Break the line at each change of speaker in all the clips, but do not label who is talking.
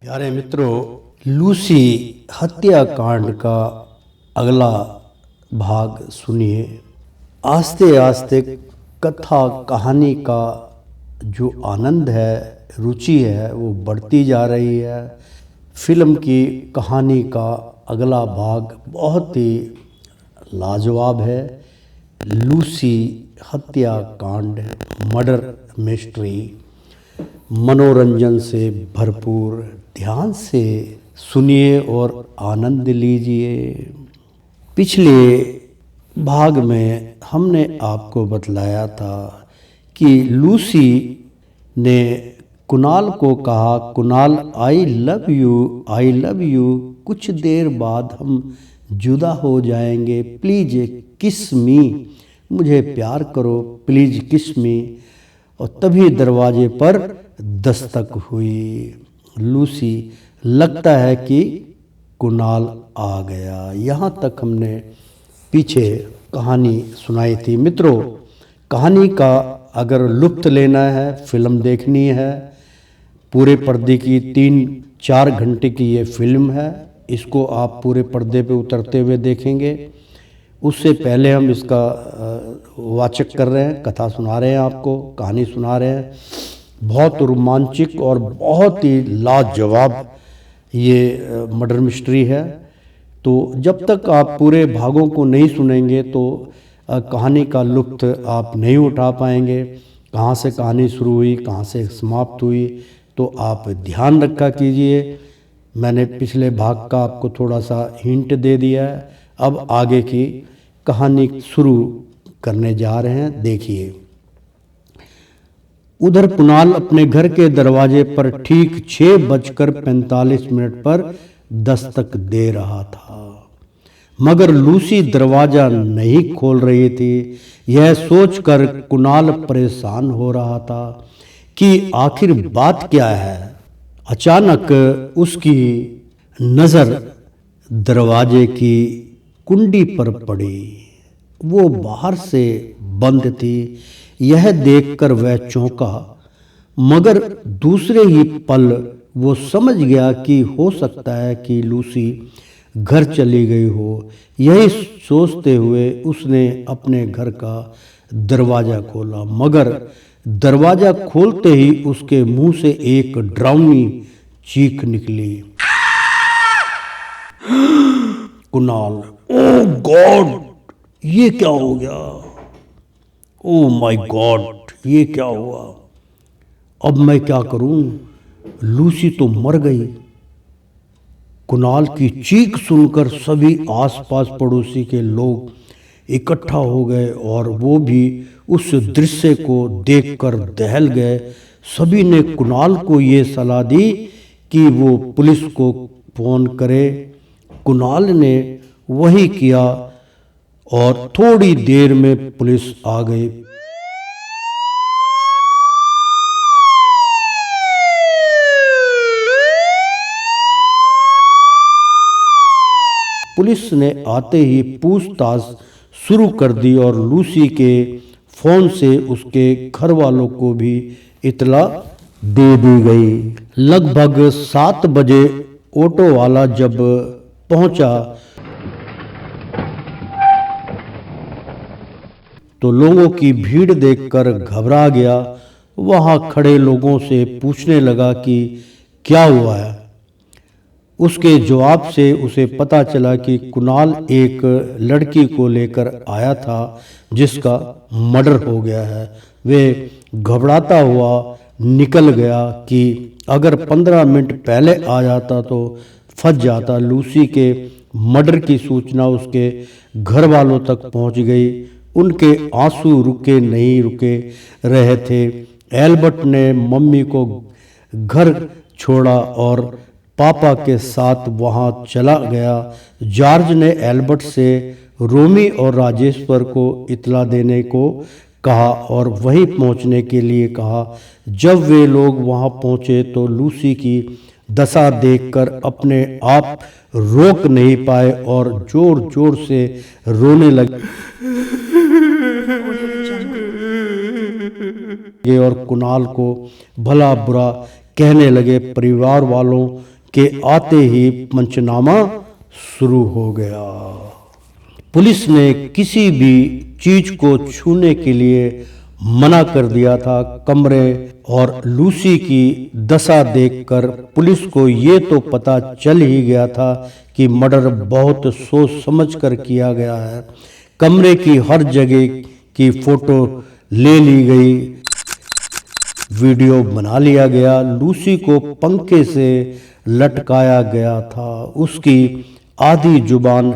प्यारे मित्रों, लूसी हत्याकांड का अगला भाग सुनिए। आस्ते आस्ते कथा कहानी का जो आनंद है, रुचि है, वो बढ़ती जा रही है। फिल्म की कहानी का अगला भाग बहुत ही लाजवाब है। लूसी हत्याकांड, मर्डर मिस्ट्री, मनोरंजन से भरपूर। ध्यान से सुनिए और आनंद लीजिए। पिछले भाग में हमने आपको बतलाया था कि लूसी ने कुणाल को कहा, कुणाल आई लव यू, कुछ देर बाद हम जुदा हो जाएंगे, प्लीज किस मी, मुझे प्यार करो, प्लीज किस मी। और तभी दरवाजे पर दस्तक हुई। लूसी, लगता है कि कुणाल आ गया। यहाँ तक हमने पीछे कहानी सुनाई थी। मित्रों, कहानी का अगर लुत्फ लेना है, फिल्म देखनी है, पूरे पर्दे की 3-4 घंटे की ये फिल्म है। इसको आप पूरे पर्दे पे उतरते हुए देखेंगे। उससे पहले हम इसका वाचक कर रहे हैं, कथा सुना रहे हैं, आपको कहानी सुना रहे हैं। बहुत रोमांचक और बहुत ही लाजवाब ये मर्डर मिस्ट्री है। तो जब तक आप पूरे भागों को नहीं सुनेंगे तो कहानी का लुत्फ आप नहीं उठा पाएंगे। कहाँ से कहानी शुरू हुई, कहाँ से समाप्त हुई, तो आप ध्यान रखा कीजिए। मैंने पिछले भाग का आपको थोड़ा सा हिंट दे दिया है। अब आगे की कहानी शुरू करने जा रहे हैं, देखिए। उधर कुणाल अपने घर के दरवाजे पर ठीक 6:45 पर दस्तक दे रहा था, मगर लूसी दरवाजा नहीं खोल रही थी। यह सोचकर कुणाल परेशान हो रहा था कि आखिर बात क्या है। अचानक उसकी नज़र दरवाजे की कुंडी पर पड़ी। वो बाहर से बंद थी। यह देखकर वह चौंका, मगर दूसरे ही पल वो समझ गया कि हो सकता है कि लूसी घर चली गई हो। यही सोचते हुए उसने अपने घर का दरवाज़ा खोला, मगर दरवाज़ा खोलते ही उसके मुंह से एक डरावनी चीख निकली। कुणाल, ओह गॉड, ये क्या हो गया? ओह माय गॉड, ये क्या हुआ? अब मैं क्या करूं? लूसी तो मर गई। कुणाल की चीख सुनकर सभी आसपास पड़ोसी के लोग इकट्ठा हो गए और वो भी उस दृश्य को देखकर दहल गए। सभी ने कुणाल को ये सलाह दी कि वो पुलिस को फोन करे। कुणाल ने वही किया और थोड़ी देर में पुलिस आ गई। पुलिस ने आते ही पूछताछ शुरू कर दी और लूसी के फोन से उसके घर वालों को भी इतला दे दी गई। लगभग 7 बजे ऑटो वाला जब पहुंचा तो लोगों की भीड़ देखकर घबरा गया। वहां खड़े लोगों से पूछने लगा कि क्या हुआ है। उसके जवाब से उसे पता चला कि कुणाल एक लड़की को लेकर आया था जिसका मर्डर हो गया है। वे घबराता हुआ निकल गया कि अगर 15 मिनट पहले आ जाता तो फंस जाता। लूसी के मर्डर की सूचना उसके घर वालों तक पहुंच गई। उनके आंसू नहीं रुके रहे थे। एल्बर्ट ने मम्मी को घर छोड़ा और पापा के साथ वहां चला गया। जॉर्ज ने एल्बर्ट से रोमी और राजेश्वर को इतला देने को कहा और वहीं पहुंचने के लिए कहा। जब वे लोग वहां पहुंचे तो लूसी की दशा देखकर अपने आप रोक नहीं पाए और जोर जोर से रोने लगे और कुणाल को भला बुरा कहने लगे। परिवार वालों के आते ही पंचनामा शुरू हो गया। पुलिस ने किसी भी चीज को छूने के लिए मना कर दिया था। कमरे और लूसी की दशा देखकर पुलिस को ये तो पता चल ही गया था कि मर्डर बहुत सोच समझ कर किया गया है। कमरे की हर जगह की फोटो ले ली गई, वीडियो बना लिया गया। लूसी को पंखे से लटकाया गया था। उसकी आधी जुबान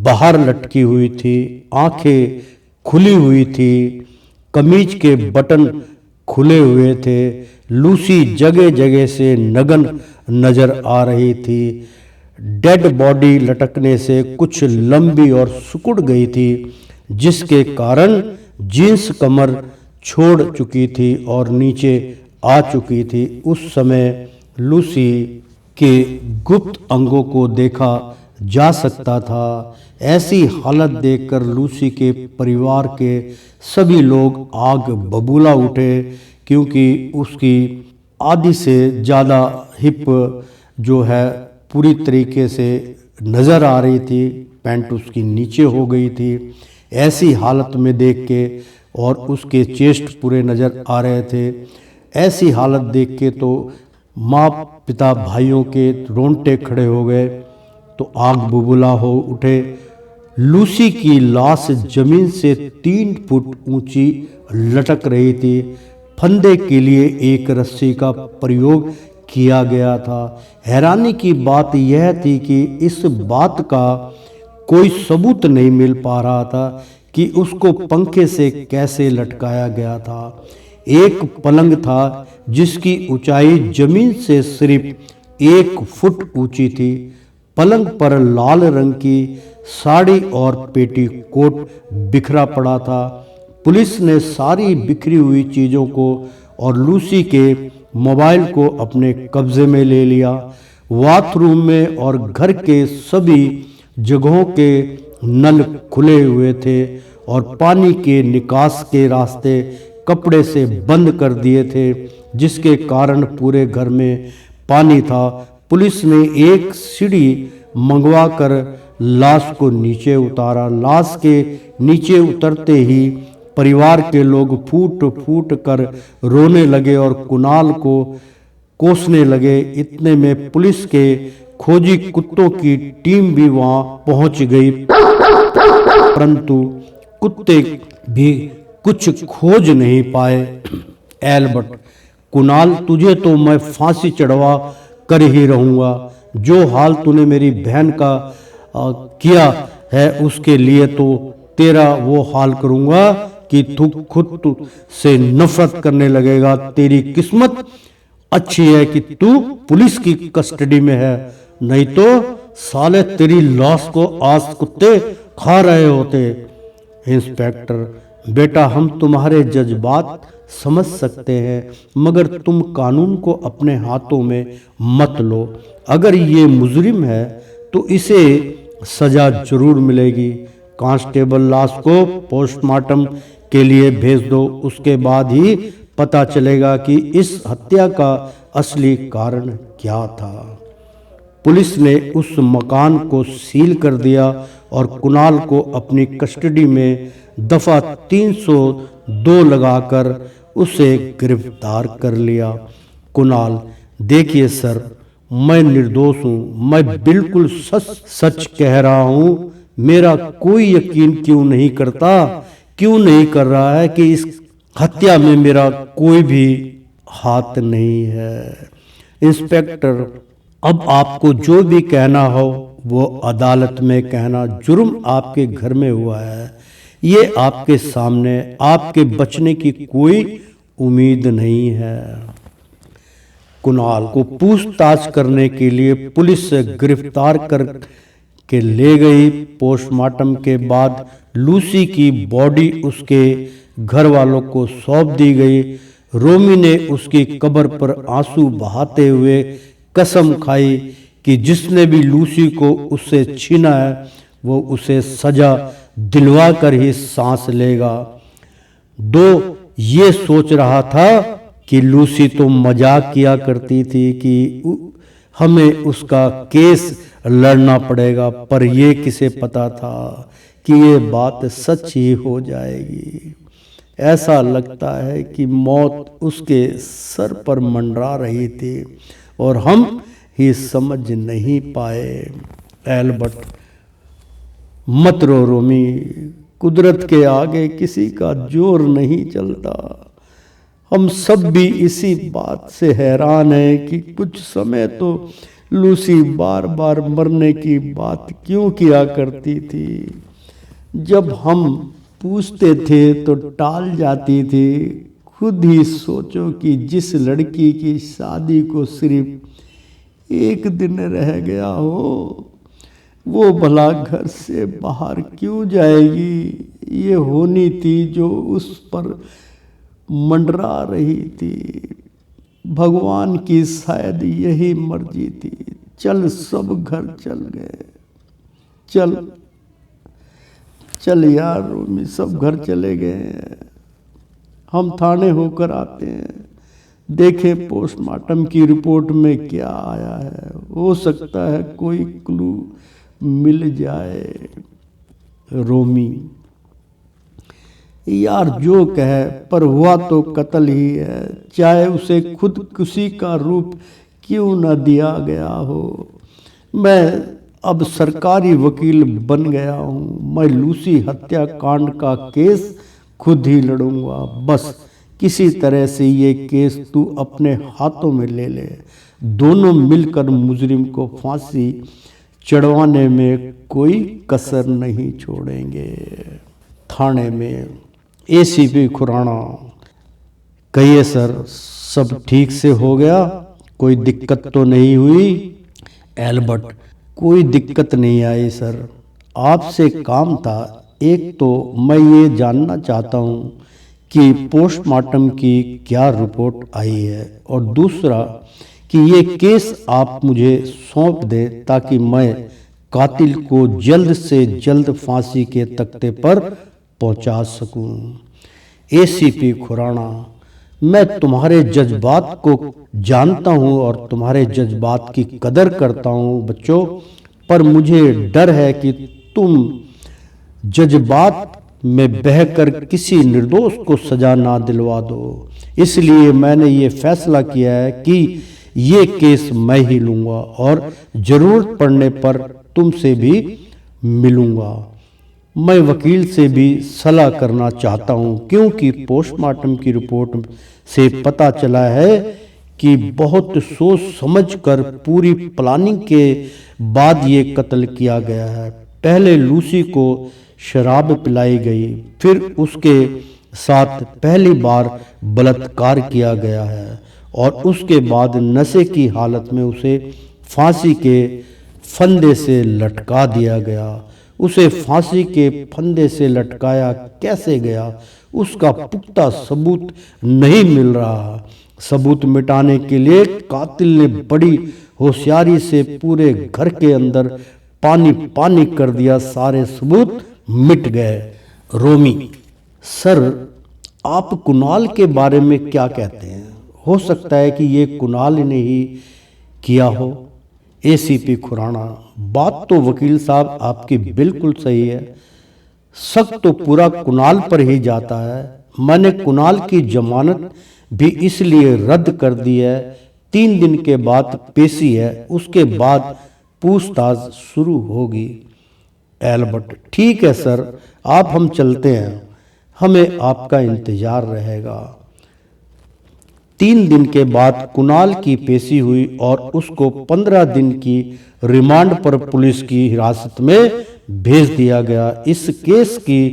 बाहर लटकी हुई थी, आंखें खुली हुई थी, कमीज के बटन खुले हुए थे। लूसी जगह जगह से नग्न नजर आ रही थी। डेड बॉडी लटकने से कुछ लंबी और सिकुड़ गई थी, जिसके कारण जींस कमर छोड़ चुकी थी और नीचे आ चुकी थी। उस समय लूसी के गुप्त अंगों को देखा जा सकता था। ऐसी हालत देखकर लूसी के परिवार के सभी लोग आग बबूला उठे, क्योंकि उसकी आधी से ज़्यादा हिप जो है पूरी तरीके से नज़र आ रही थी, पैंट उसकी नीचे हो गई थी। ऐसी हालत में देख के, और उसके चेस्ट पूरे नज़र आ रहे थे। ऐसी हालत देख के तो माँ पिता भाइयों के रोंगटे खड़े हो गए, तो आग बबूला हो उठे। लूसी की लाश जमीन से 3 फुट ऊंची लटक रही थी। फंदे के लिए एक रस्सी का प्रयोग किया गया था। हैरानी की बात यह थी कि इस बात का कोई सबूत नहीं मिल पा रहा था कि उसको पंखे से कैसे लटकाया गया था। एक पलंग था जिसकी ऊंचाई जमीन से सिर्फ 1 फुट ऊंची थी। पलंग पर लाल रंग की साड़ी और पेटीकोट बिखरा पड़ा था। पुलिस ने सारी बिखरी हुई चीज़ों को और लूसी के मोबाइल को अपने कब्जे में ले लिया। बाथरूम में और घर के सभी जगहों के नल खुले हुए थे और पानी के निकास के रास्ते कपड़े से बंद कर दिए थे, जिसके कारण पूरे घर में पानी था। पुलिस ने एक सीढ़ी मंगवाकर लाश को नीचे उतारा। लाश के नीचे उतरते ही परिवार के लोग फूट फूट कर रोने लगे और कुणाल को कोसने लगे। इतने में पुलिस के खोजी कुत्तों की टीम भी वहां पहुंच गई, परंतु कुत्ते भी कुछ खोज नहीं पाए। एल्बर्ट, कुणाल, तुझे तो मैं फांसी चढ़वा कर ही रहूंगा। जो हाल तूने मेरी बहन का किया है, उसके लिए तो तेरा वो हाल करूंगा कि तू खुद से नफरत करने लगेगा। तेरी किस्मत अच्छी है कि तू पुलिस की कस्टडी में है, नहीं तो साले तेरी लाश को आज कुत्ते खा रहे होते। इंस्पेक्टर, बेटा, हम तुम्हारे जज्बात समझ सकते हैं, मगर तुम कानून को अपने हाथों में मत लो। अगर ये मुजरिम है तो इसे सजा जरूर मिलेगी। कांस्टेबल, लाश को पोस्टमार्टम के लिए भेज दो, उसके बाद ही पता चलेगा कि इस हत्या का असली कारण क्या था। पुलिस ने उस मकान को सील कर दिया और कुणाल को अपनी कस्टडी में दफा 302 लगाकर उसे गिरफ्तार कर लिया। कुणाल, देखिए सर, मैं निर्दोष हूँ, मैं बिल्कुल सच सच कह रहा हूँ। मेरा कोई यकीन क्यों नहीं कर रहा है कि इस हत्या में मेरा कोई भी हाथ नहीं है। इंस्पेक्टर, अब आपको जो भी कहना हो वो अदालत में कहना। जुर्म आपके घर में हुआ है, ये आपके सामने, आपके बचने की कोई उम्मीद नहीं है। कुणाल को पूछताछ करने के लिए पुलिस गिरफ्तार कर के ले गई। पोस्टमार्टम के बाद लूसी की बॉडी उसके घर वालों को सौंप दी गई। रोमी ने उसकी कब्र पर आंसू बहाते हुए कसम खाई कि जिसने भी लूसी को उससे छीना है वो उसे सजा दिलवा कर ही सांस लेगा। ये सोच रहा था कि लूसी तो मजाक किया करती थी कि हमें उसका केस लड़ना पड़ेगा। पर ये किसे पता था कि ये बात सच ही हो जाएगी। ऐसा लगता है कि मौत उसके सर पर मंडरा रही थी और हम ही समझ नहीं पाए। एल्बर्ट, मत रो रोमी, कुदरत के आगे किसी का जोर नहीं चलता। हम सब भी इसी बात से हैरान हैं कि कुछ समय तो लूसी बार बार मरने की बात क्यों किया करती थी। जब हम पूछते थे तो टाल जाती थी। खुद ही सोचो कि जिस लड़की की शादी को सिर्फ एक दिन रह गया हो, वो भला घर से बाहर क्यों जाएगी। ये होनी थी जो उस पर मंडरा रही थी। भगवान की शायद यही मर्जी थी। चल, सब घर चल गए। चल चल यार रोमी, सब घर चले गए। हम थाने होकर आते हैं, देखें पोस्टमार्टम की रिपोर्ट में क्या आया है। हो सकता है कोई क्लू मिल जाए। रोमी, यार जो कहे, पर हुआ तो कत्ल ही है, चाहे उसे खुदकुशी का रूप क्यों न दिया गया हो। मैं अब सरकारी वकील बन गया हूँ। मैं लूसी हत्याकांड का केस खुद ही लड़ूंगा। बस किसी तरह से ये केस तू अपने हाथों में ले ले। दोनों मिलकर मुजरिम को फांसी चढ़वाने में कोई कसर नहीं छोड़ेंगे। थाने में एसीपी खुराना, कहिए सर, सब ठीक से हो गया? कोई दिक्कत तो नहीं हुई? एल्बर्ट, कोई दिक्कत नहीं आई सर। आपसे काम था। एक तो मैं ये जानना चाहता हूँ कि पोस्टमार्टम की क्या रिपोर्ट आई है, और दूसरा कि ये केस आप मुझे सौंप दें ताकि मैं कातिल को जल्द से जल्द फांसी के तख्ते पर पहुंचा सकूं। एसीपी खुराना, मैं तुम्हारे जज्बात को जानता हूं और तुम्हारे जज्बात की कदर करता हूं बच्चों, पर मुझे डर है कि तुम जज्बात में बहकर किसी निर्दोष को सजा ना दिलवा दो। इसलिए मैंने ये फैसला किया है कि ये केस मैं ही लूंगा और जरूरत पड़ने पर तुमसे भी मिलूंगा। मैं वकील से भी सलाह करना चाहता हूं, क्योंकि पोस्टमार्टम की रिपोर्ट से पता चला है कि बहुत सोच समझकर पूरी प्लानिंग के बाद ये कत्ल किया गया है। पहले लूसी को शराब पिलाई गई, फिर उसके साथ पहली बार बलात्कार किया गया है और उसके बाद नशे की हालत में उसे फांसी के फंदे से लटका दिया गया। उसे फांसी के फंदे से लटकाया कैसे गया, उसका पुख्ता सबूत नहीं मिल रहा। सबूत मिटाने के लिए कातिल ने बड़ी होशियारी से पूरे घर के अंदर पानी पानी कर दिया। सारे सबूत मिट गए। रोमी, सर, आप कुणाल के बारे में क्या कहते हैं? हो सकता है कि ये कुणाल ने ही किया हो। एसीपी खुराना, बात तो वकील साहब आपकी बिल्कुल सही है। शक तो पूरा कुणाल पर ही जाता है। मैंने कुणाल की जमानत भी इसलिए रद्द कर दी है। 3 दिन के बाद पेशी है, उसके बाद पूछताछ शुरू होगी। एल्बर्ट, ठीक है सर, आप हम चलते हैं, हमें आपका इंतजार रहेगा। 3 दिन के बाद कुणाल की पेशी हुई और उसको 15 दिन की रिमांड पर पुलिस की हिरासत में भेज दिया गया। इस केस की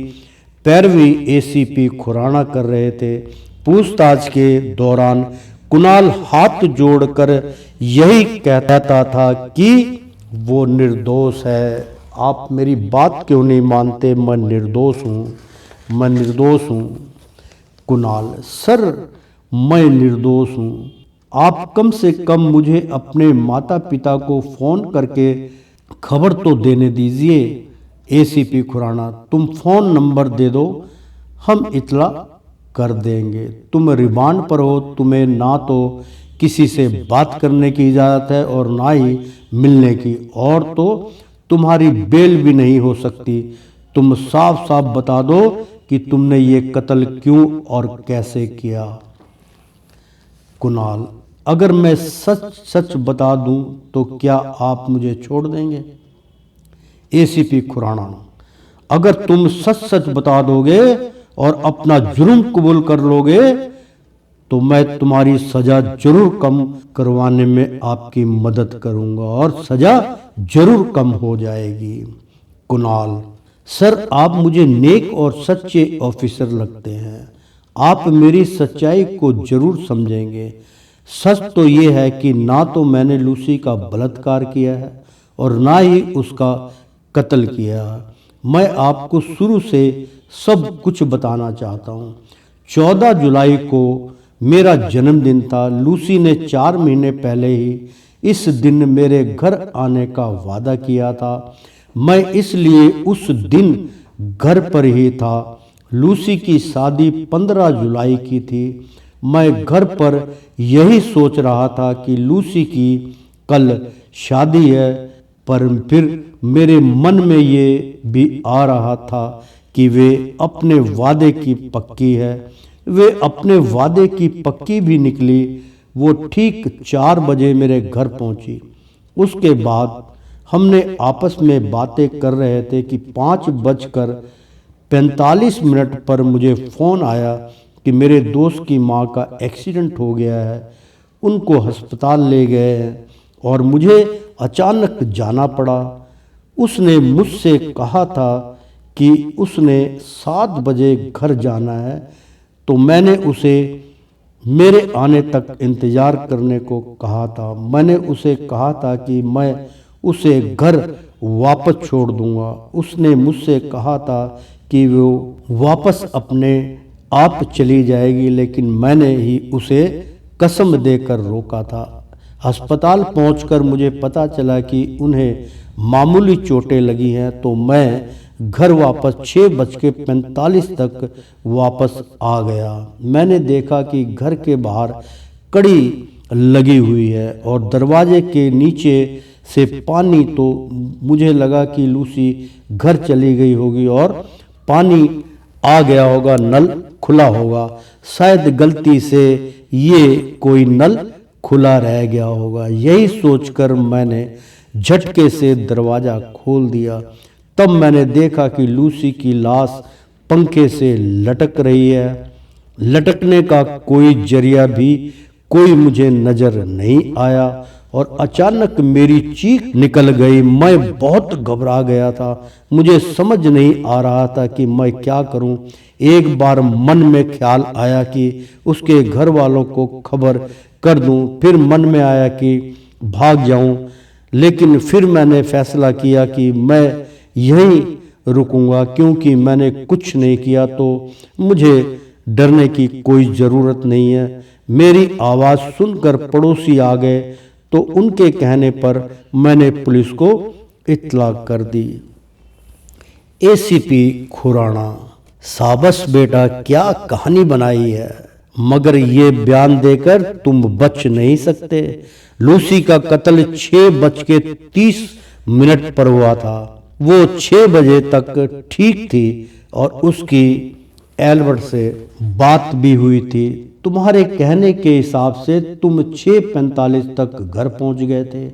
पैरवी एसीपी खुराना कर रहे थे। पूछताछ के दौरान कुणाल हाथ जोड़कर यही कहता था कि वो निर्दोष है। आप मेरी बात क्यों नहीं मानते? मैं निर्दोष हूँ, मैं निर्दोष हूँ। कुणाल, सर, मैं निर्दोष हूँ। आप कम से कम मुझे अपने माता पिता को फोन करके खबर तो देने दीजिए। एसीपी खुराना, तुम फोन नंबर दे दो, हम इतला कर देंगे। तुम रिमांड पर हो, तुम्हें ना तो किसी से बात करने की इजाज़त है और ना ही मिलने की, और तो तुम्हारी बेल भी नहीं हो सकती। तुम साफ साफ बता दो कि तुमने ये कत्ल क्यों और कैसे किया। कुणाल, अगर मैं सच सच बता दूं तो क्या आप मुझे छोड़ देंगे? एसीपी खुराना, अगर तुम सच सच बता दोगे और अपना जुर्म कबूल कर लोगे तो मैं तुम्हारी सजा जरूर कम करवाने में आपकी मदद करूंगा और सजा जरूर कम हो जाएगी। कुणाल, सर आप मुझे नेक और सच्चे ऑफिसर लगते हैं, आप मेरी सच्चाई को जरूर समझेंगे। सच तो ये है कि ना तो मैंने लूसी का बलात्कार किया है और ना ही उसका कत्ल किया। मैं आपको शुरू से सब कुछ बताना चाहता हूँ। 14 जुलाई को मेरा जन्मदिन था। लूसी ने 4 महीने पहले ही इस दिन मेरे घर आने का वादा किया था। मैं इसलिए उस दिन घर पर ही था। लूसी की शादी 15 जुलाई की थी। मैं घर पर यही सोच रहा था कि लूसी की कल शादी है, पर फिर मेरे मन में ये भी आ रहा था कि वे अपने वादे की पक्की है। वे अपने वादे की पक्की भी निकली। वो ठीक 4 बजे मेरे घर पहुंची। उसके बाद हमने आपस में बातें कर रहे थे कि 5:45 पर मुझे फ़ोन आया कि मेरे दोस्त की माँ का एक्सीडेंट हो गया है, उनको अस्पताल ले गए हैं और मुझे अचानक जाना पड़ा। उसने मुझसे कहा था कि उसने 7 बजे घर जाना है, तो मैंने उसे मेरे आने तक इंतज़ार करने को कहा था। मैंने उसे कहा था कि मैं उसे घर वापस छोड़ दूंगा। उसने मुझसे कहा था कि वो वापस अपने आप चली जाएगी, लेकिन मैंने ही उसे कसम देकर रोका था। अस्पताल पहुंचकर मुझे पता चला कि उन्हें मामूली चोटें लगी हैं, तो मैं घर वापस 6:45 तक वापस आ गया। मैंने देखा कि घर के बाहर कड़ी लगी हुई है और दरवाजे के नीचे से पानी, तो मुझे लगा कि लूसी घर चली गई होगी और पानी आ गया होगा, नल खुला होगा। शायद गलती से ये कोई नल खुला रह गया होगा। यही सोचकर मैंने झटके से दरवाज़ा खोल दिया। तब मैंने देखा कि लूसी की लाश पंखे से लटक रही है। लटकने का कोई जरिया भी कोई मुझे नजर नहीं आया और अचानक मेरी चीख निकल गई। मैं बहुत घबरा गया था। मुझे समझ नहीं आ रहा था कि मैं क्या करूं। एक बार मन में ख्याल आया कि उसके घर वालों को खबर कर दूं, फिर मन में आया कि भाग जाऊं, लेकिन फिर मैंने फैसला किया कि मैं यहीं रुकूंगा, क्योंकि मैंने कुछ नहीं किया तो मुझे डरने की कोई ज़रूरत नहीं है। मेरी आवाज़ सुनकर पड़ोसी आ गए, तो उनके कहने पर मैंने पुलिस को इत्तला कर दी। एसीपी खुराना, शाबाश बेटा, क्या कहानी बनाई है, मगर ये बयान देकर तुम बच नहीं सकते। लूसी का कत्ल 6:30 पर हुआ था। वो 6 बजे तक ठीक थी और उसकी एल्बर्ट से बात भी हुई थी। तुम्हारे कहने के हिसाब से तुम 6:45 तक घर पहुंच गए थे,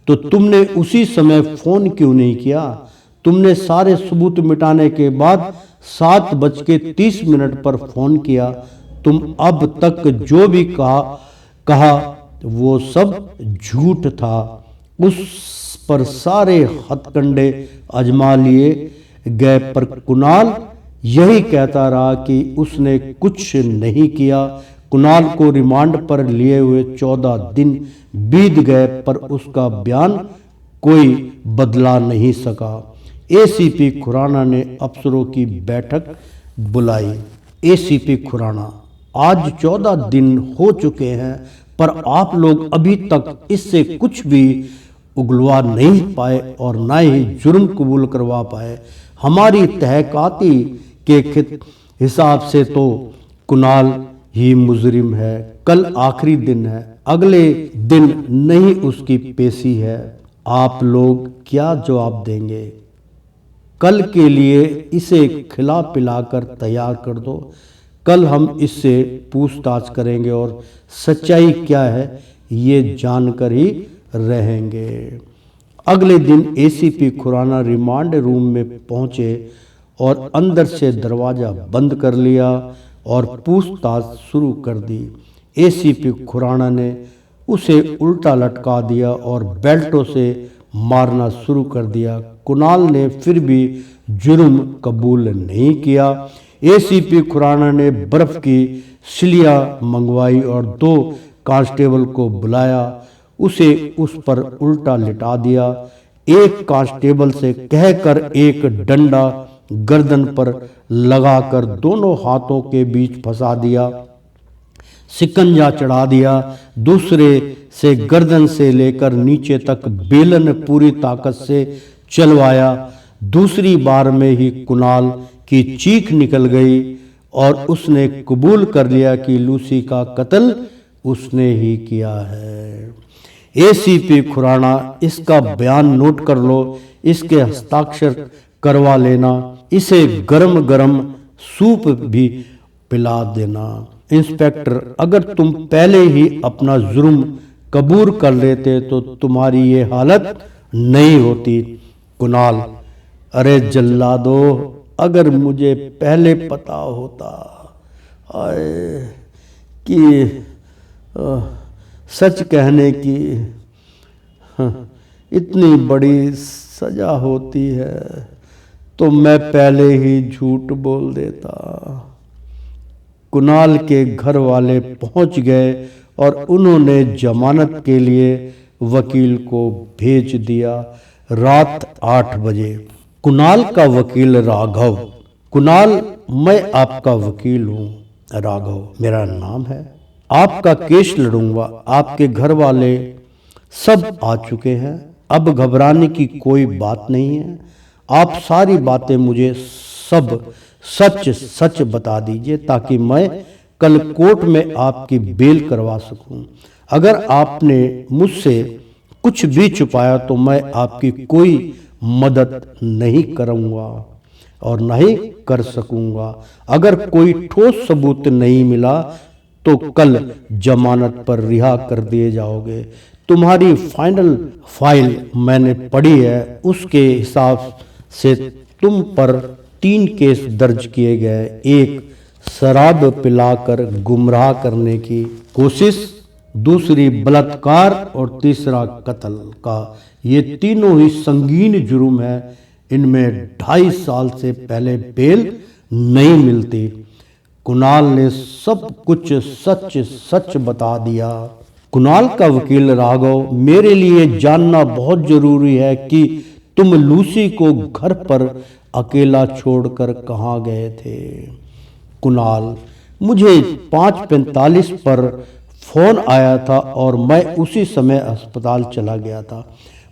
तो तुमने उसी समय फ़ोन क्यों नहीं किया? तुमने सारे सबूत मिटाने के बाद 7:30 पर फ़ोन किया। तुम अब तक जो भी कहा वो सब झूठ था। उस पर सारे हथकंडे आजमा लिए गए, पर कुणाल यही कहता रहा कि उसने कुछ नहीं किया। कुणाल को रिमांड पर लिए हुए 14 दिन बीत गए, पर उसका बयान कोई बदला नहीं सका। एसीपी खुराना ने अफसरों की बैठक बुलाई। एसीपी खुराना, आज 14 दिन हो चुके हैं, पर आप लोग अभी तक इससे कुछ भी उगलवा नहीं पाए और ना ही जुर्म कबूल करवा पाए। हमारी तहकीकाती के हिसाब से तो कुणाल ही मुजरिम है। कल आखिरी दिन है, अगले दिन नहीं उसकी पेशी है। आप लोग क्या जवाब देंगे? कल के लिए इसे खिला पिलाकर तैयार कर दो। कल हम इससे पूछताछ करेंगे और सच्चाई क्या है ये जानकर ही रहेंगे। अगले दिन एसीपी खुराना रिमांड रूम में पहुंचे और अंदर से दरवाजा बंद कर लिया और पूछताछ शुरू कर दी। एसीपी खुराना ने उसे उल्टा लटका दिया और बेल्टों से मारना शुरू कर दिया। कुणाल ने फिर भी जुर्म कबूल नहीं किया। एसीपी खुराना ने बर्फ की सिलियां मंगवाई और 2 कांस्टेबल को बुलाया, उसे उस पर उल्टा लिटा दिया। एक कांस्टेबल से कहकर एक डंडा गर्दन पर लगाकर दोनों हाथों के बीच फंसा दिया, शिकंजा चढ़ा दिया। दूसरे से गर्दन से लेकर नीचे तक बेलन पूरी ताकत से चलवाया। दूसरी बार में ही कुणाल की चीख निकल गई और उसने कबूल कर लिया कि लूसी का कत्ल उसने ही किया है। एसीपी खुराना, इसका बयान नोट कर लो, इसके हस्ताक्षर करवा लेना, इसे गरम गरम सूप भी पिला देना। इंस्पेक्टर, अगर तुम पहले ही अपना जुर्म कबूल कर लेते तो तुम्हारी ये हालत नहीं होती। कुणाल, अरे जल्लादो, अगर मुझे पहले पता होता कि सच कहने की इतनी बड़ी सजा होती है तो मैं पहले ही झूठ बोल देता। कुणाल के घर वाले पहुंच गए और उन्होंने जमानत के लिए वकील को भेज दिया। रात 8 बजे कुणाल का वकील राघव। कुणाल, मैं आपका वकील हूँ। राघव, मेरा नाम है। आपका केस लड़ूंगा। आपके घर वाले सब आ चुके हैं, अब घबराने की कोई बात नहीं है। आप सारी बातें मुझे सब सच सच बता दीजिए ताकि मैं कल कोर्ट में आपकी बेल करवा सकूं। अगर आपने मुझसे कुछ भी छुपाया तो मैं आपकी कोई मदद नहीं करूंगा और नहीं कर सकूंगा। अगर कोई ठोस सबूत नहीं मिला तो कल जमानत पर रिहा कर दिए जाओगे। तुम्हारी फाइनल फाइल मैंने पढ़ी है, उसके हिसाब से तुम पर 3 केस दर्ज किए गए। एक, शराब पिलाकर गुमराह करने की कोशिश, दूसरी बलात्कार और तीसरा कत्ल का। ये तीनों ही संगीन जुर्म है। इनमें 2.5 साल से पहले बेल नहीं मिलती। कुणाल ने सब कुछ सच सच बता दिया। कुणाल का वकील राघव, मेरे लिए जानना बहुत जरूरी है कि तुम लूसी को घर पर अकेला छोड़कर कहाँ गए थे। कुणाल, मुझे 5:45 पर फोन आया था और मैं उसी समय अस्पताल चला गया था।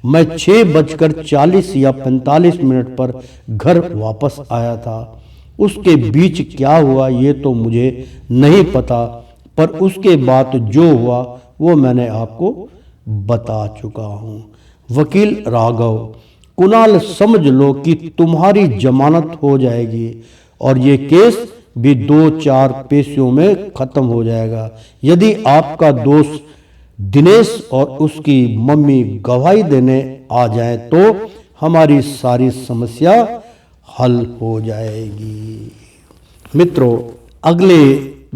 मैं 6:40 या 45 मिनट पर घर वापस आया था। उसके बीच क्या हुआ ये तो मुझे नहीं पता, पर उसके बाद जो हुआ वो मैंने आपको बता चुका हूँ। वकील राघव, कुणाल, समझ लो कि तुम्हारी जमानत हो जाएगी और ये केस भी 2-4 पेशियों में खत्म हो जाएगा। यदि आपका दोस्त दिनेश और उसकी मम्मी गवाही देने आ जाए तो हमारी सारी समस्या हल हो जाएगी। मित्रों, अगले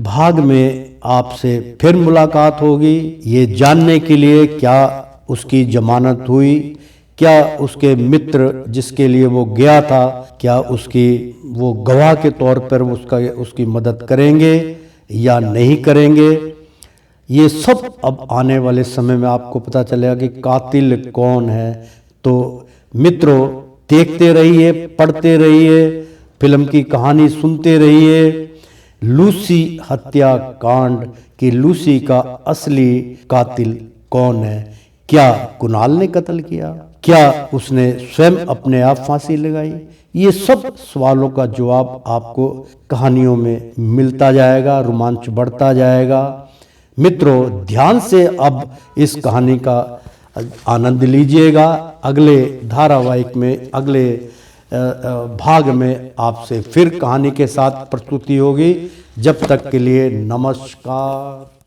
भाग में आपसे फिर मुलाकात होगी, ये जानने के लिए क्या उसकी जमानत हुई, क्या उसके मित्र जिसके लिए वो गया था, क्या उसकी वो गवाह के तौर पर उसकी मदद करेंगे या नहीं करेंगे। ये सब अब आने वाले समय में आपको पता चलेगा कि कातिल कौन है। तो मित्रों, देखते रहिए, पढ़ते रहिए, फिल्म की कहानी सुनते रहिए। लूसी हत्याकांड की लूसी का असली कातिल कौन है? क्या कुणाल ने कत्ल किया? क्या उसने स्वयं अपने आप फांसी लगाई? ये सब सवालों का जवाब आपको कहानियों में मिलता जाएगा, रोमांच बढ़ता जाएगा। मित्रों, ध्यान से अब इस कहानी का आनंद लीजिएगा। अगले धारावाहिक में, अगले भाग में आपसे फिर कहानी के साथ प्रस्तुति होगी। जब तक के लिए नमस्कार।